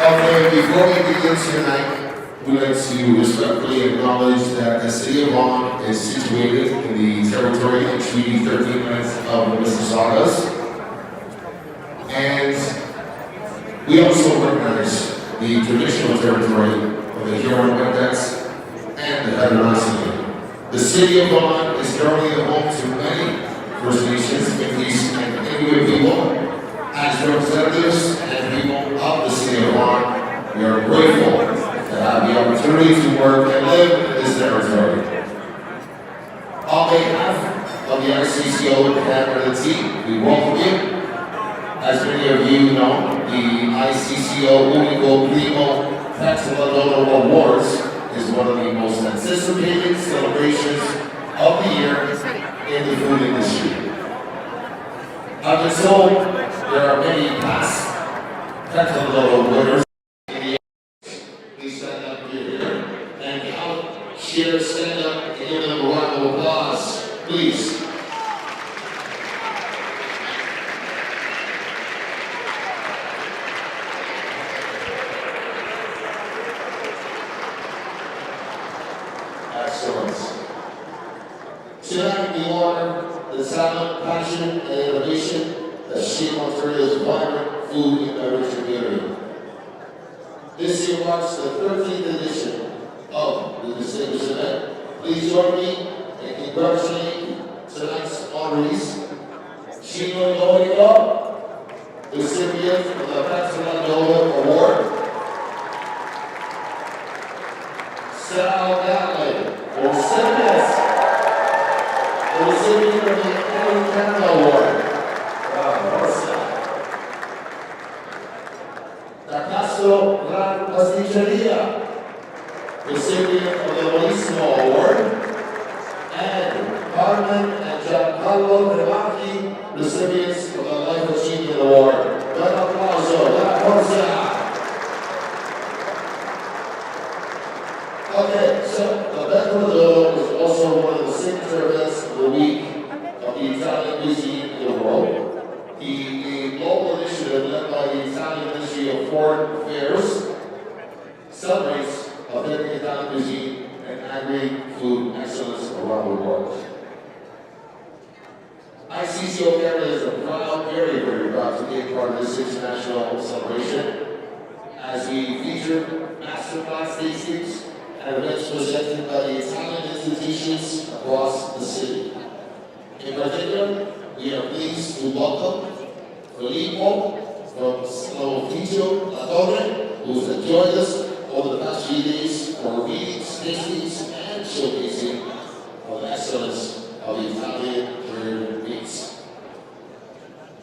Okay, before we begin tonight, we'd like to respectfully acknowledge that the city of Vaughan is situated in the territory and treaty 13 minutes of the Mississaugas. And we also recognize the traditional territory of the Huron-Wendat and the Haudenosaunee. The city of Vaughan is currently the home to many First Nations, Métis, and Inuit people. As representatives and people of the city of Vaughan, we are grateful to have the opportunity to work and live in this territory. On behalf of the ICCO Canada team, we welcome you. As many of you know, the ICCO Unico Primo Taxaladora Awards is one of the most anticipated celebrations of the year in the food industry. I've been told there are many past Taxaladora winners. Please stand up here and help share, stand up and give them a round of applause, please. Excellent. Tonight we honor the talent, passion, and innovation that shape Ontario's vibrant food and beverage community. This year marks the 13th edition of the distinguished event. Please join me in congratulating tonight's honorees. Sheila Loiga, recipient of the Taxaladora Award. Sal Gatley, recipient of the Ellie Canada Award. Dacasto Gran Pasticceria, recipient of the Bellissimo Award, and Carmen and Giancarlo Tremacchi, recipients of the Life Achievement Award. Buon applauso, la forza! Okay, so the Beccamadillo is also one of the signature events of the week of the Italian cuisine in the world. The global initiative led by the Italian Ministry of Foreign Affairs celebrates authentic Italian cuisine and agri-food excellence around the world. ICCO Canada is a proud, very proud to be a part of this international celebration as we feature masterclass tastings and events presented by the Italian institutions across the city. In particular, we are pleased to welcome Filippo from Slovijo La Torre, who has joined us over the past few days for readings, tastings, and showcasing of the excellence of the Italian cured meats.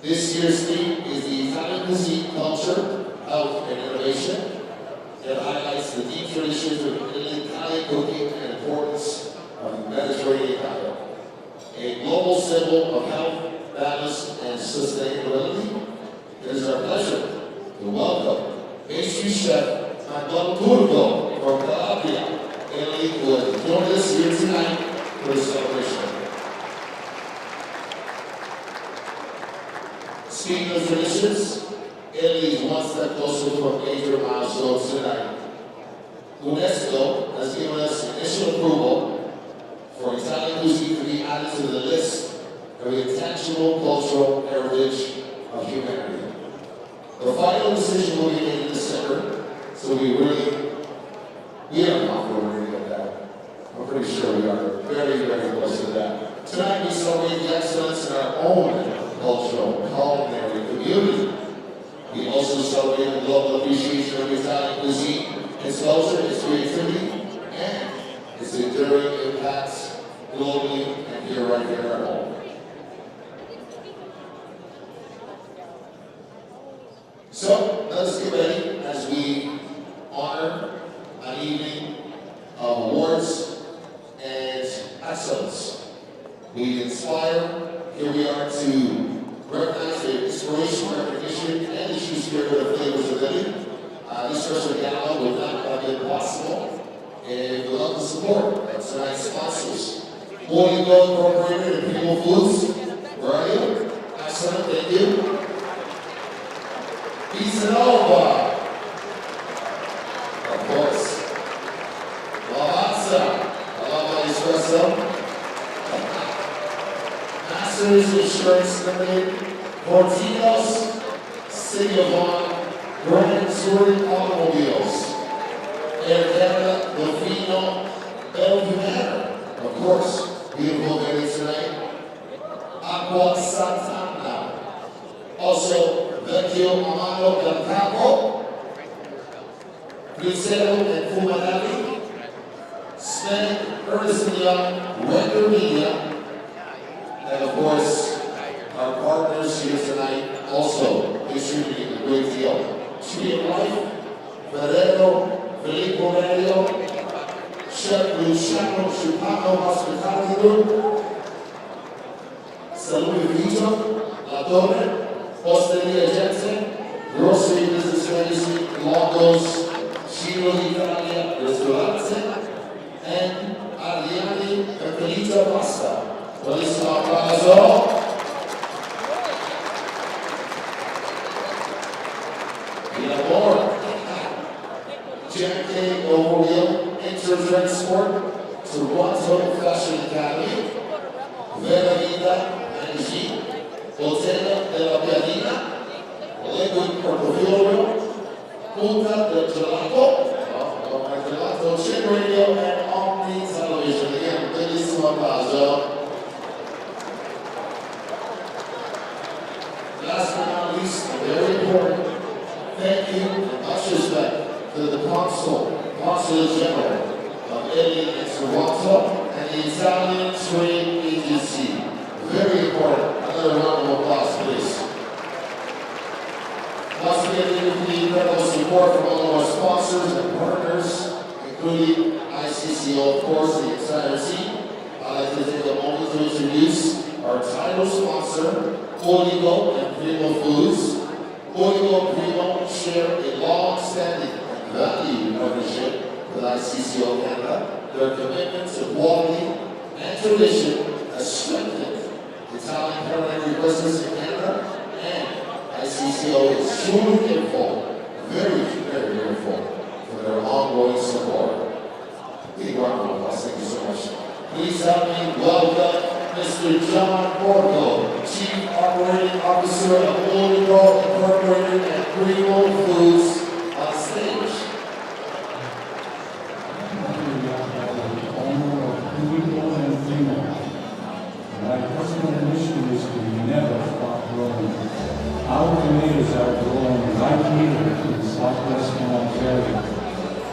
This year's theme is the Italian cuisine, culture, health, and innovation. That highlights the deep traditions of Italian cooking and importance of Mediterranean diet. A global symbol of health, balance, and sustainability. It is our pleasure to welcome pastry chef Manuel Turco from Calabria, Italy, who has joined us here tonight for the celebration. Speaking of traditions, Italy is one step closer to a major milestone tonight. UNESCO has given us initial approval for Italian cuisine to be added to the list of the intangible cultural heritage of humanity. The final decision will be made in December, so we are confident we're going to get that. I'm pretty sure we are very close to that. Tonight we celebrate the excellence in our own cultural, culinary community. We also celebrate the global appreciation of Italian cuisine, its culture, its creativity, and its enduring impacts globally and right here at home. So let us get ready as we honor an evening of awards and excellence. We inspire, here we are to recognize the inspiration, recognition, and the true spirit of flavors of living. This special gala would not have been possible and without the support of tonight's sponsors. Holy Gold Incorporated and People Foods, where are you? Excellent, thank you. Pizza Nova, Insurance Limited, Portillo's, City of Vaughan, Grand Touring Automobiles, Air Canada, Delfino, Bellevue Manor, of course, beautiful venue tonight, Aqua Santana, also Vecchio Amano del Capo, Grisero and Fumanelli, Sven, Ernest and Young, Wender Media, and of course, our partners here tonight also distributing a great deal. Tree of Life, Ferrero, Filippo Mario, Chef Luciano Chupano Hospitality Group, Salute Vito, La Torre, Osteria Jensen, Grocery Business Legacy, Longos, Ciro Italia Ristorante, and Ariani Cacolita Pasta. Please applause. We have more. Jack K. O'Reilly, Intertransport, Toronto Fashion Academy, Vera Vida, Angie, Hotel de la Piadina, Liquid Portfolio, Punta del Gelato, Chin Radio, and Omni Television. Again, bellissimo applauso. Last but not least, very important, thank you and much respect to the Consul General of Italy in Toronto and the Italian Trade Agency. Very important. Another round of applause, please. Once again, we need the incredible support from all of our sponsors and partners, including ICCO, of course, the entire team. I'd like to take a moment to introduce our title sponsor, Oligo and Primo Foods. Oligo and Primo share a long-standing and valued partnership with ICCO Canada. Their commitment to quality and tradition has strengthened Italian culinary business in Canada, and ICCO is truly grateful, very grateful for their ongoing support. Big round of applause, thank you so much. Please help me welcome Mr. John Borgo, Chief Operating Officer of Oligo Incorporated and Primo Foods, on stage. My personal mission is to never stop growing. Our tomatoes are grown right here in southwestern Ontario.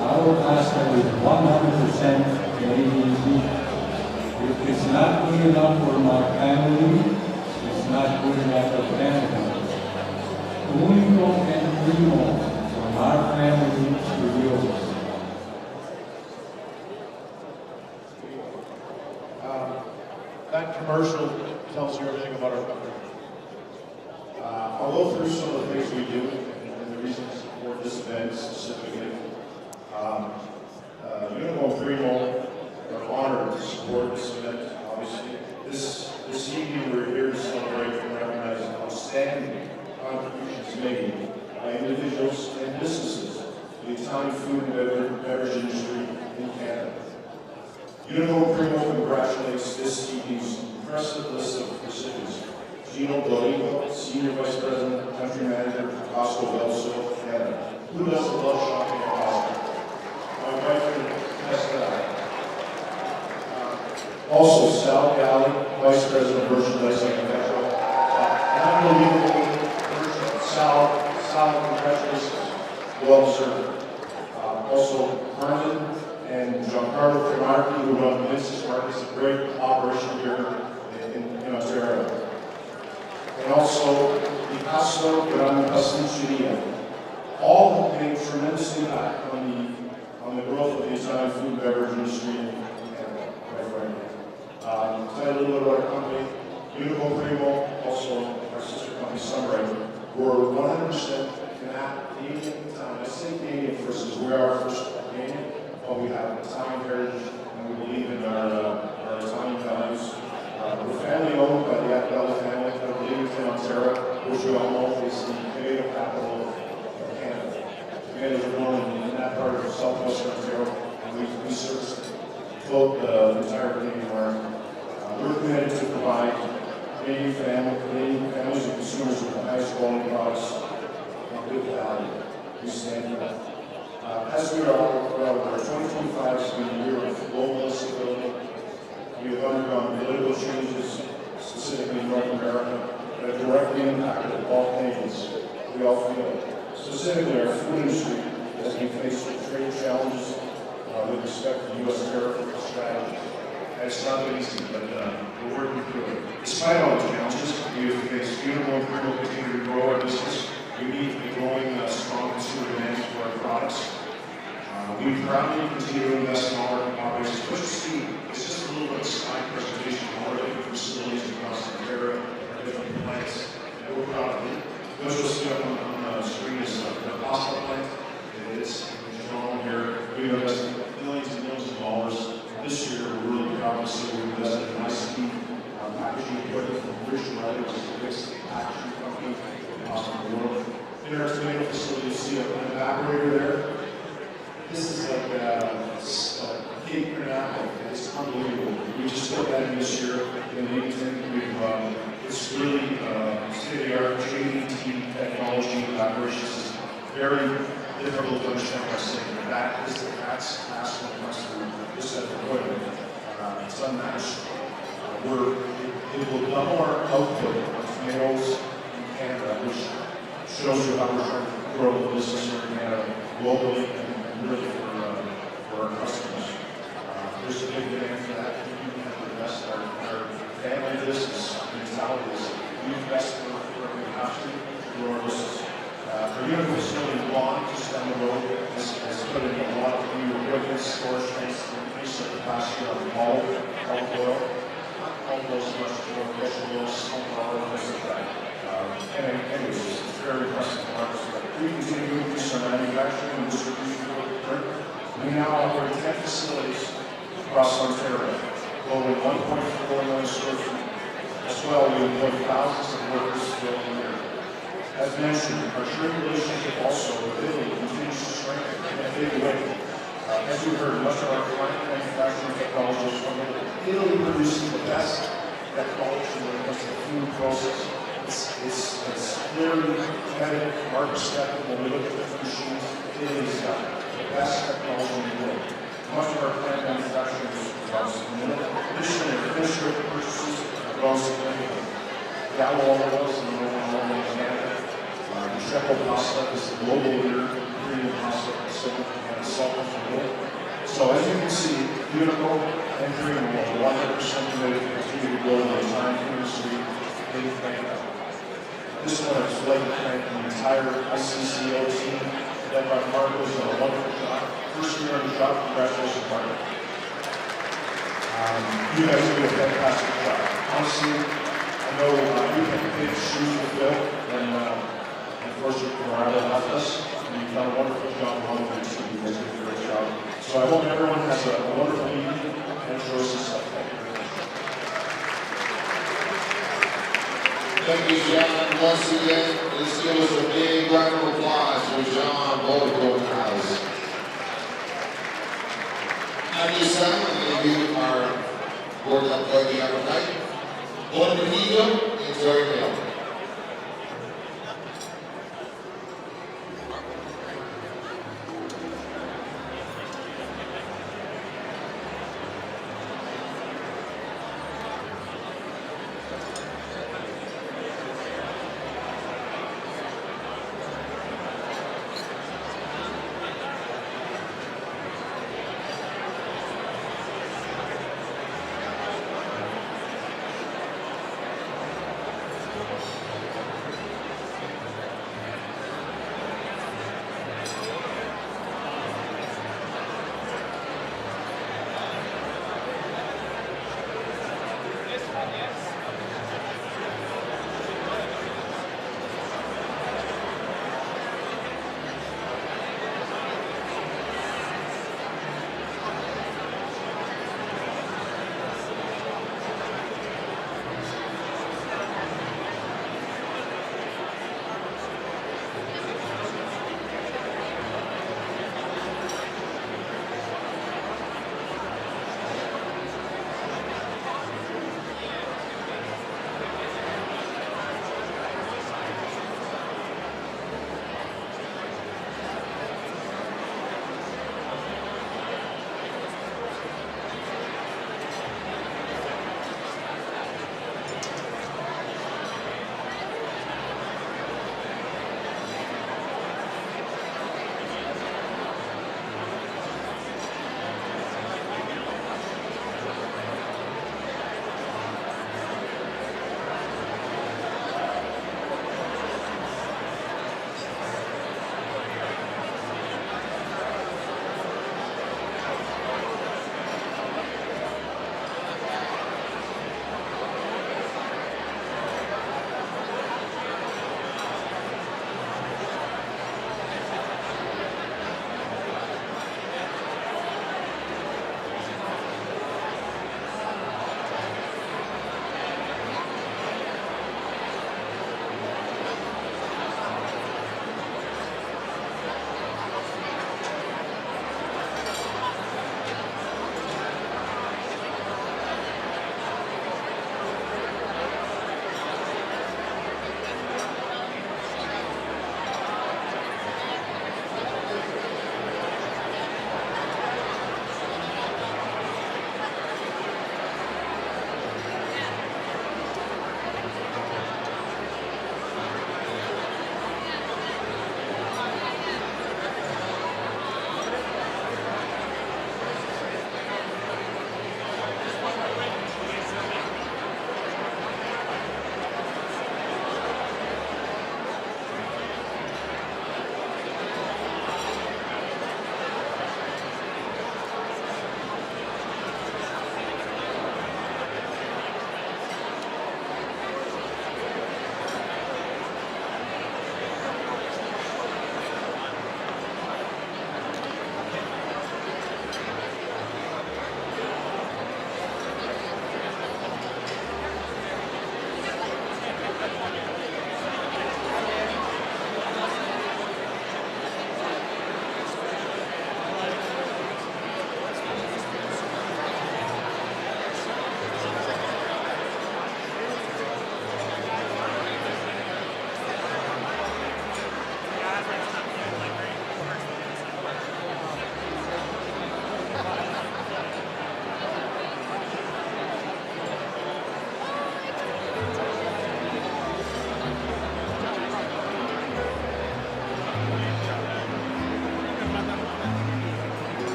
Our pasta is 100% Canadian beef. If it's not good enough for my family, it's not good enough for Canada. Unico and Primo, from our family to yours. That commercial tells you everything about our company. I'll go through some of the things we do and the reasons for this event specifically. Unico and Primo are honored to support this event, obviously. This evening we're here to celebrate and recognize outstanding contributions made by individuals and businesses to the Italian food and beverage industry in Canada. Unico Primo congratulates this evening's impressive list of recipients. Gino Dorigo, Senior Vice President, Country Manager, Costco Belso, Canada. Who doesn't love shopping at Costco? My wife can attest to that. Also, Sal Galli, Vice President of Merchandising and Metro. Unbelievable version. Sal, congratulations. Well served. Also, Herman and Giancarlo Tremarchi, who run Vince's Markets, a great operation here in Ontario. And also, Picasso Grande Pasticceria. All have made tremendous impact on the growth of the Italian food and beverage industry in Canada, quite frankly. Tell you a little bit about our company. Unico Primo, also our sister company Sunray, we're 100% Canadian Italian. I say Canadian first because we are first Canadian. But we have Italian heritage and we believe in our Italian values. We're family owned by the Acabella family. I believe it's in Ontario, which we all know is the tomato capital of Canada. Tomatoes are grown in that part of southwestern Ontario, and we service both the entire Canadian market. We're committed to provide Canadian families and consumers with the highest quality products and good value. We stand for that. As we are all aware, 2025 has been a year of global instability. We have undergone political changes, specifically in North America, that have directly impacted all Canadians. We all feel it. Specifically, our food industry has been faced with trade challenges with respect to U.S. tariff strategy. It's not been easy, but we're working through it. Despite all the challenges, we have faced beautiful and we will continue to grow our business. We meet the growing strong consumer demand for our products. We proudly continue to invest in all our operations. What you see is just a little bit of slide presentation of all our different facilities across Ontario, our different plants, and we're proud of it. What you'll see up on the screen is the pasta plant. It's shown here. We've invested millions and millions of dollars. This year, we're really proud to say we invested in ICD packaging equipment from British Wright, which is the biggest packaging company in the world. In our tomato facility, you see an evaporator there. This is like a cake and apple. It's unbelievable. We just put that in this year in Leamington. It's really state-of-the-art JDT technology operations. Is very difficult to understand by saying that is the cat's ass when it comes to this type of equipment. It's unmatched. It will double our output of tomatoes in Canada, which shows you how we're trying to grow the business here in Canada globally and really for our customers. There's a big demand for that. We have to invest our family business mentality is we invest where we have to grow our business. Our unit facility in Vaughan, just down the road, has put in a lot of new equipment, storage tanks, increase the capacity of olive oil. Olive oil is much more vegetable, sunflower, things like that. Anyways, it's very impressive markets. We continue to increase our manufacturing and distribution footprint. We now operate 10 facilities across Ontario, totaling 1.4 million square feet. As well, we employ thousands of workers throughout the year. As mentioned, our trade relationship also with Italy continues to strengthen in a big way. As we heard, much of our client manufacturing technology is from Italy. Italy produces the best technology when it comes to the food process. It's clearly competitive from our perspective when we look at different machines. Italy's got the best technology in the world. Much of our plant manufacturing is from Italy. Additionally, our finished good purchases are growing significantly. Gallo oil is the number one oil in Canada. Checo pasta is the global leader in premium pasta Pacific and salt and oil. So as you can see, Unico and Cream will 100% committed to continue to grow the entire industry in Canada. This one is like to thank the entire ICCO team led by Marco who's done a wonderful job. First year on the job, congratulations, Marco. You guys do a fantastic job. Honestly, I know you can big shoes to fill, and unfortunately, Morado left us, and you've done a wonderful job along with us, and you guys did a great job. So I hope everyone has a wonderful evening and enjoys yourself. Thank you very much. Thank you, John. Once again, let's give us a big round of applause for John Bodehouse. At this time, I'm going to give our board employee the appetite. Bon appetit, enjoy your meal.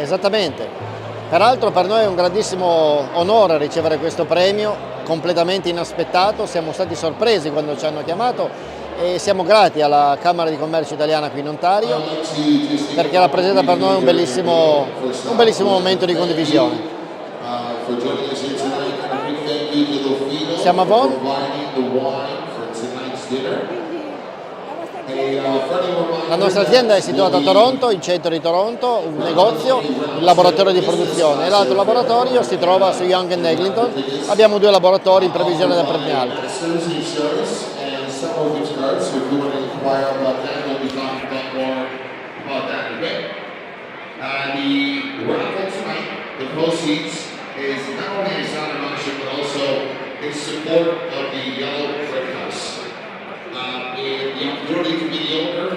Esattamente. Peraltro per noi è un grandissimo onore ricevere questo premio, completamente inaspettato, siamo stati sorpresi quando ci hanno chiamato e siamo grati alla Camera di Commercio Italiana qui in Ontario perché rappresenta per noi un bellissimo momento di condivisione. Siamo a Vaughan. La nostra azienda è situata a Toronto, in centro di Toronto, un negozio, un laboratorio di produzione e l'altro laboratorio si trova su Yonge and Eglinton. Abbiamo 2 laboratori in previsione di aprirne altri. Is not only a sign of ownership, but also in support of the Yellow Brick House. And the opportunity to be the owner,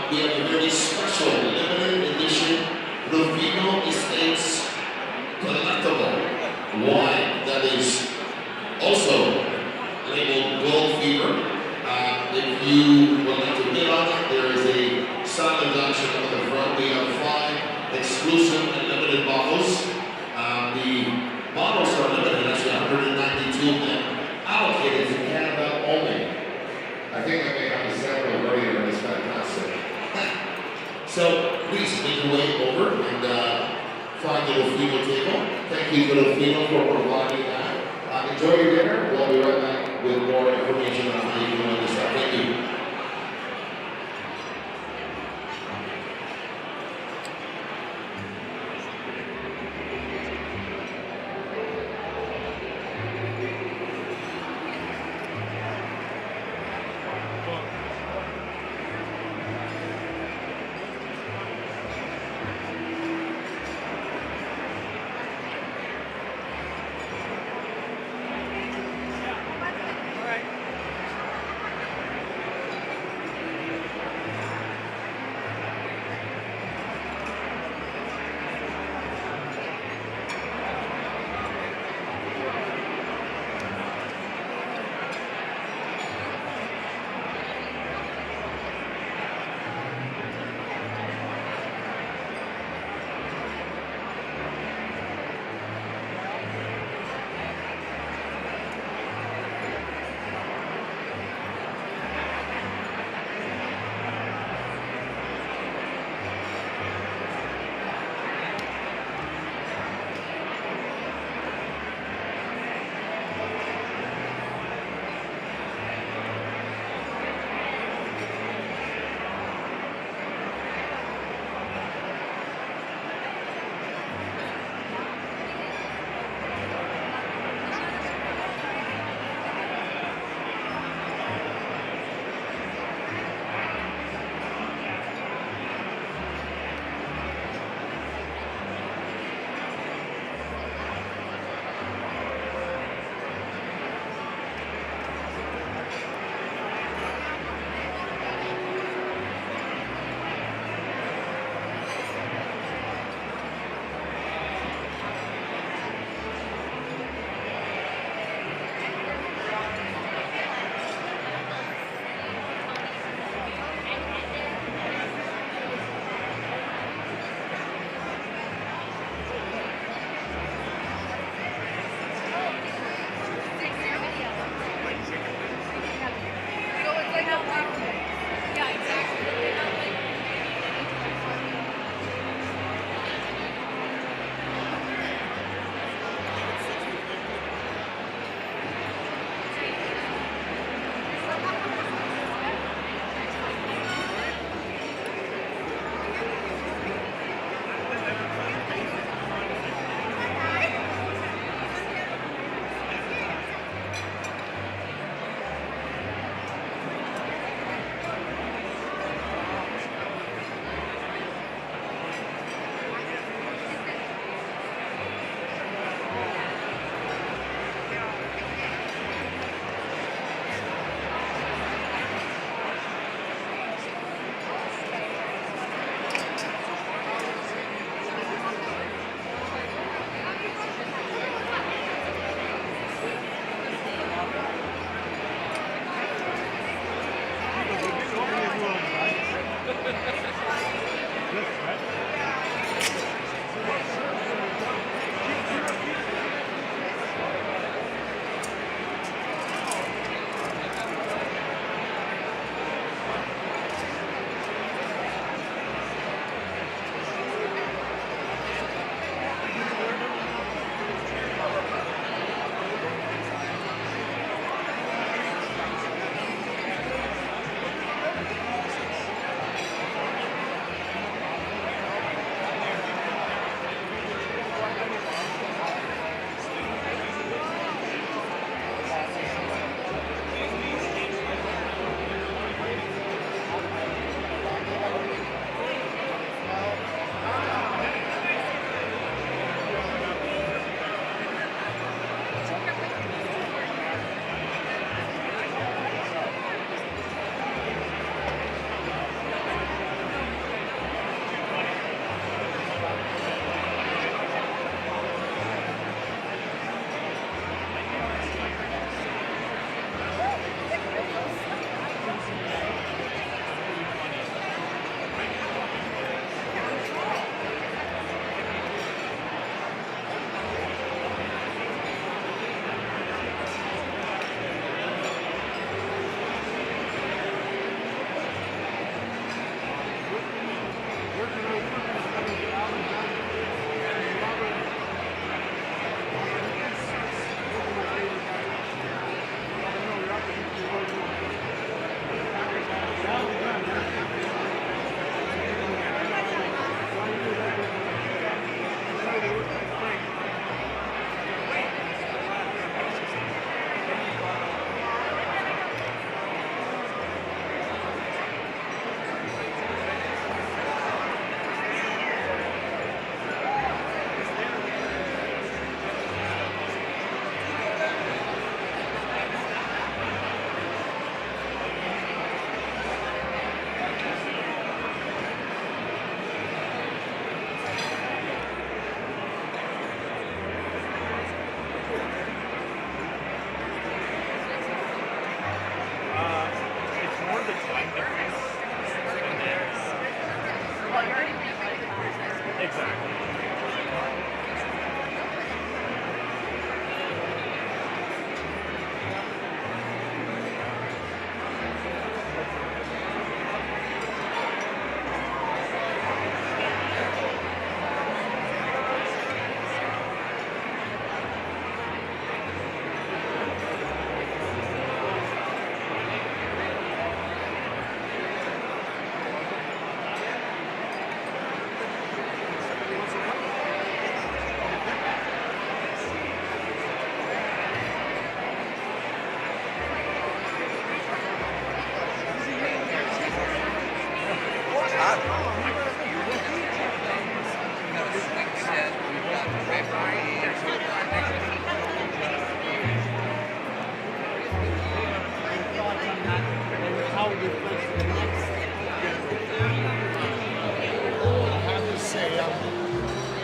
we have a very special limited edition Rufino Estates collectible wine that is also labeled Gold Fever. If you would like to bid on it, there is a silent auction on the front. We have 5 exclusive and limited bottles. The bottles are limited, actually 192 of them, allocated to Canada only. I think I may have a sample already of this fantastic. So please make your way over and find the Rufino table. Thank you to Rufino for providing that. Enjoy your dinner. We'll be right back with more information on how you can do this stuff. Thank you.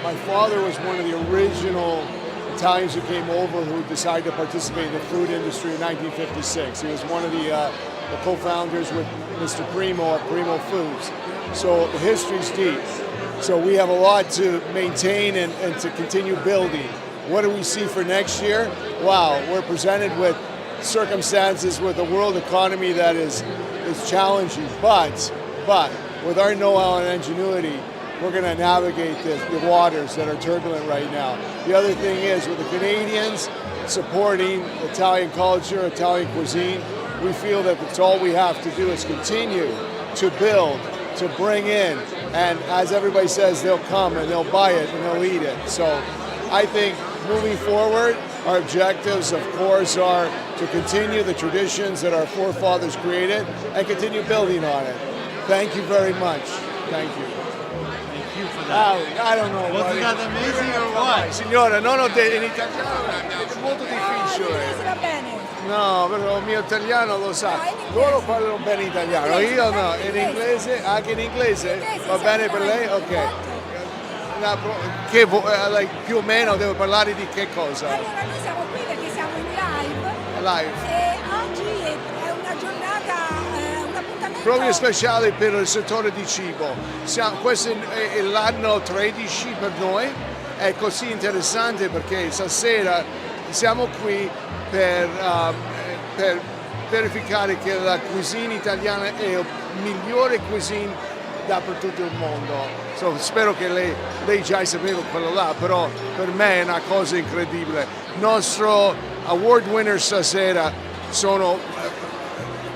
My father was one of the original Italians who came over who decided to participate in the food industry in 1956. He was one of the co-founders with Mr. Primo at Primo Foods. So the history's deep. So we have a lot to maintain and to continue building. What do we see for next year? Wow, we're presented with circumstances with a world economy that is challenging, but with our know-how and ingenuity, we're going to navigate the waters that are turbulent right now. The other thing is, with the Canadians supporting Italian culture, Italian cuisine, we feel that that's all we have to do is continue to build, to bring in, and as everybody says, they'll come and they'll buy it and they'll eat it. So I think moving forward, our objectives, of course, are to continue the traditions that our forefathers created and continue building on it. Thank you very much. Thank you. I don't know. Was that amazing or what? Signora, non ho detto in italiano, è molto difficile. Va bene. No, però il mio italiano lo sa. Loro parlano bene italiano, io no. In inglese, anche in inglese? Va bene per lei? Ok. Più o meno devo parlare di che cosa? Allora, noi siamo qui perché siamo in live. Live. E oggi è una giornata, un appuntamento. Proprio speciale per il settore di cibo. Questo è l'anno 13 per noi, è così interessante perché stasera siamo qui per verificare che la cuisine italiana è la migliore cuisine dappertutto il mondo. Spero che lei già sapeva quello là, però per me è una cosa incredibile. Il nostro award winner stasera sono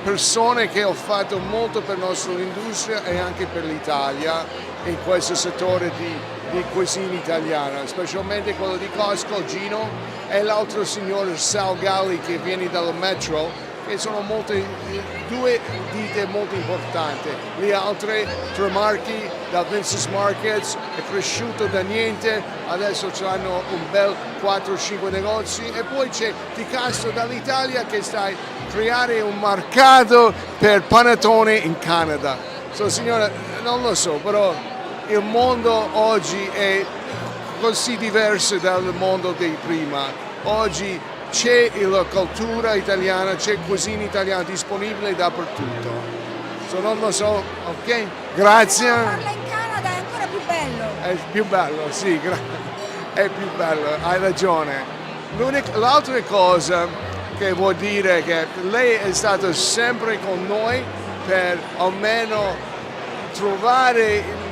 persone che hanno fatto molto per la nostra industria e anche per l'Italia in questo settore di cuisine italiana, specialmente quello di Costco, Gino, e l'altro signore Sal Galli che viene dal Metro, che sono due ditte molto importanti. Le altre, Tremarchi da Vince's Markets, è cresciuto da niente, adesso hanno un bel 4-5 negozi, e poi c'è Di Castro dall'Italia che sta a creare un mercato per panettone in Canada. Signora, non lo so, però il mondo oggi è così diverso dal mondo di prima. Oggi c'è la cultura italiana, c'è cucina italiana disponibile dappertutto. Non lo so, ok? Grazie. Parla in Canada è ancora più bello. È più bello, sì, è più bello, hai ragione. L'altra cosa che vuol dire è che lei è stato sempre con noi per almeno trovare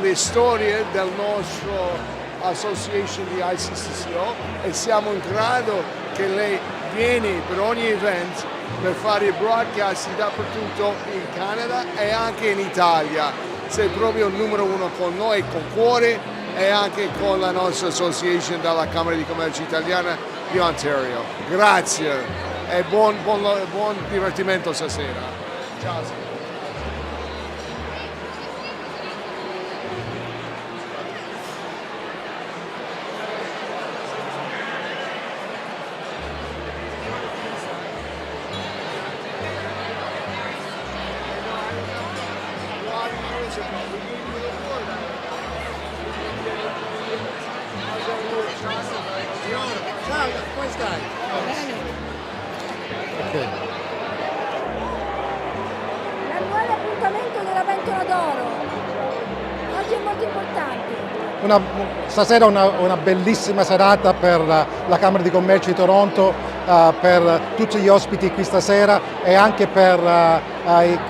le storie del nostro association di ICCCO, e siamo in grado che lei viene per ogni event per fare broadcast dappertutto in Canada e anche in Italia. Sei proprio il numero uno con noi, con cuore, e anche con la nostra association dalla Camera di Commercio Italiana di Ontario. Grazie e buon divertimento stasera. Ciao. Ciao, come stai? Bene. L'annuale appuntamento della Ventola d'Oro. Oggi è molto importante. Stasera una bellissima serata per la Camera di Commercio di Toronto, per tutti gli ospiti qui stasera e anche per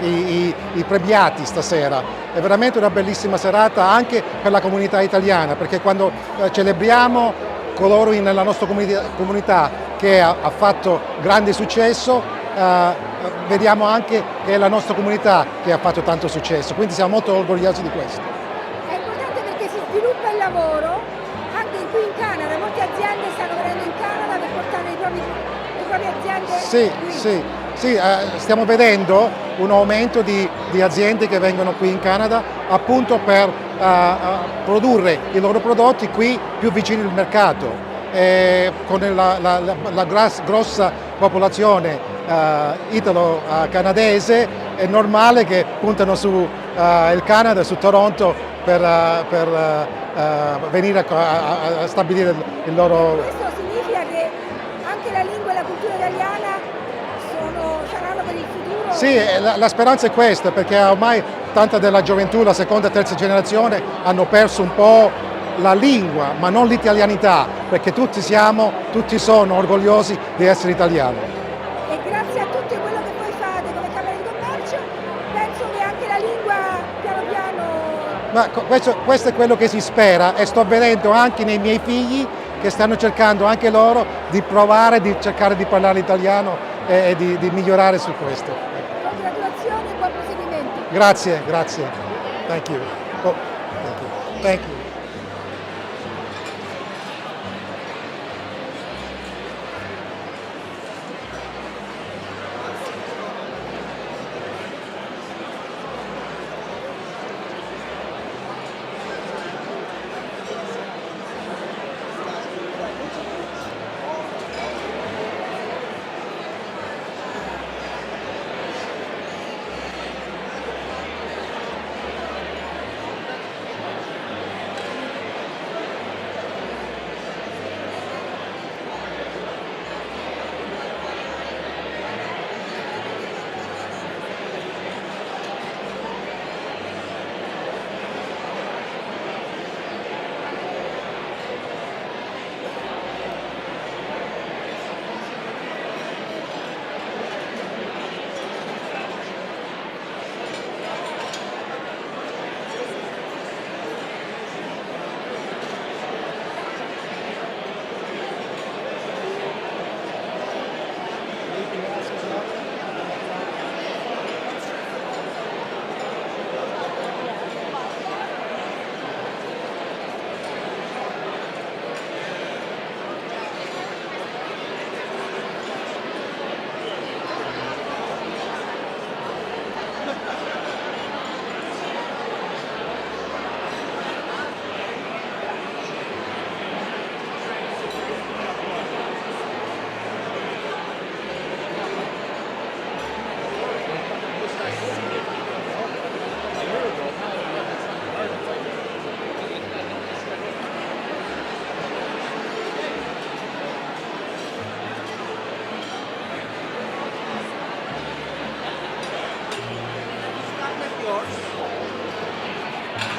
i premiati stasera. È veramente una bellissima serata anche per la comunità italiana, perché quando celebriamo coloro nella nostra comunità che ha fatto grande successo, vediamo anche che è la nostra comunità che ha fatto tanto successo, quindi siamo molto orgogliosi di questo. È importante perché si sviluppa il lavoro anche qui in Canada. Molte aziende stanno venendo in Canada per portare i propri proprie aziende Sì, qui. sì, stiamo vedendo un aumento di aziende che vengono qui in Canada appunto per produrre i loro prodotti qui più vicini al mercato. Con la grossa popolazione italo-canadese è normale che puntano su il Canada, su Toronto per venire a stabilire il loro... Questo significa che anche la lingua e la cultura italiana saranno per il futuro? Sì, la speranza è questa, perché ormai tanta della gioventù, la seconda e terza generazione, hanno perso un po' la lingua, ma non l'italianità, perché tutti sono orgogliosi di essere italiani. E grazie a tutto quello che voi fate come Camera di Commercio, penso che anche la lingua piano piano... Ma questo è quello che si spera, e sto vedendo anche nei miei figli che stanno cercando anche loro di provare, di cercare di parlare italiano e di migliorare su questo. Congratulazioni e buon proseguimento. Grazie. Thank you. Thank you.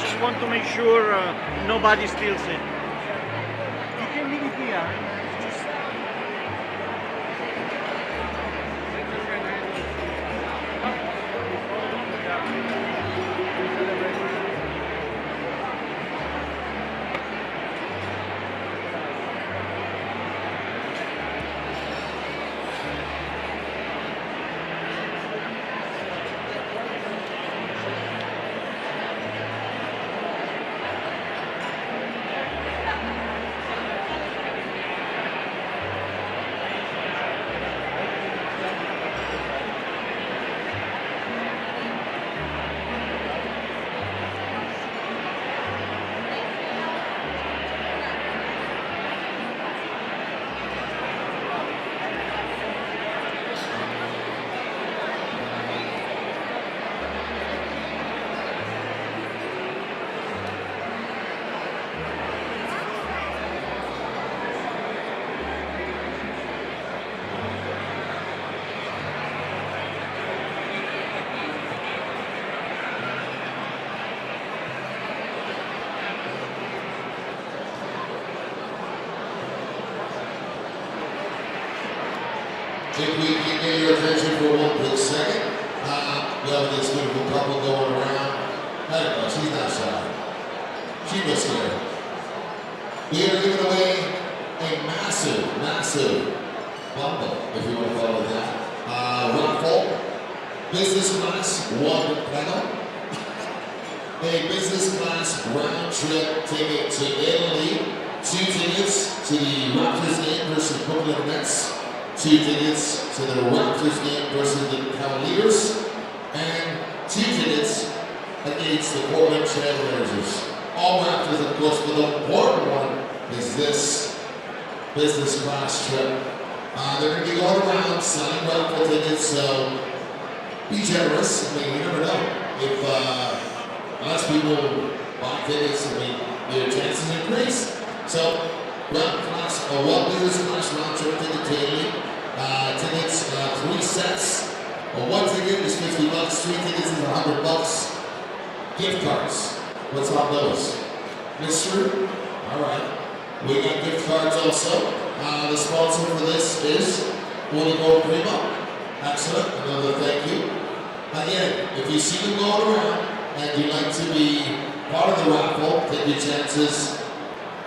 Just want to make sure nobody steals it. You can leave it here. If we can get your attention for one quick second, we have this beautiful couple going around. I don't know, she's not shy. She was scared. We are giving away a massive bundle, if you want to call it that. Raffle, business class, one pedal, a business class round trip ticket to Italy, 2 tickets to the Raptors game versus Brooklyn Nets, 2 2 tickets to the Raptors game versus the Cavaliers, and 2 tickets against the Portland Trailblazers. All Raptors, of course, but the important one is this business class trip. They're going to be going around selling raffle tickets, so be generous. I mean, you never know. If less people buy tickets, I mean, their chances increase. So, business class round trip ticket daily. Tickets, 3 sets. One ticket is $50. 3 tickets is $100. Gift cards. What's on those? Mystery? Alright. We got gift cards also. The sponsor for this is Unico Prima. Excellent. Another thank you. Again, if you see them going around and you'd like to be part of the raffle, take your chances.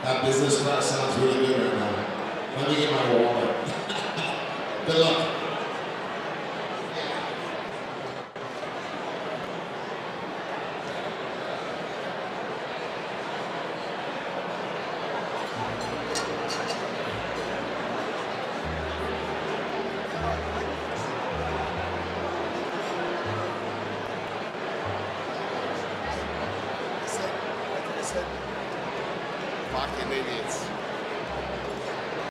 That business class sounds really good right now. Let me get my wallet. Good luck. Fucking idiots.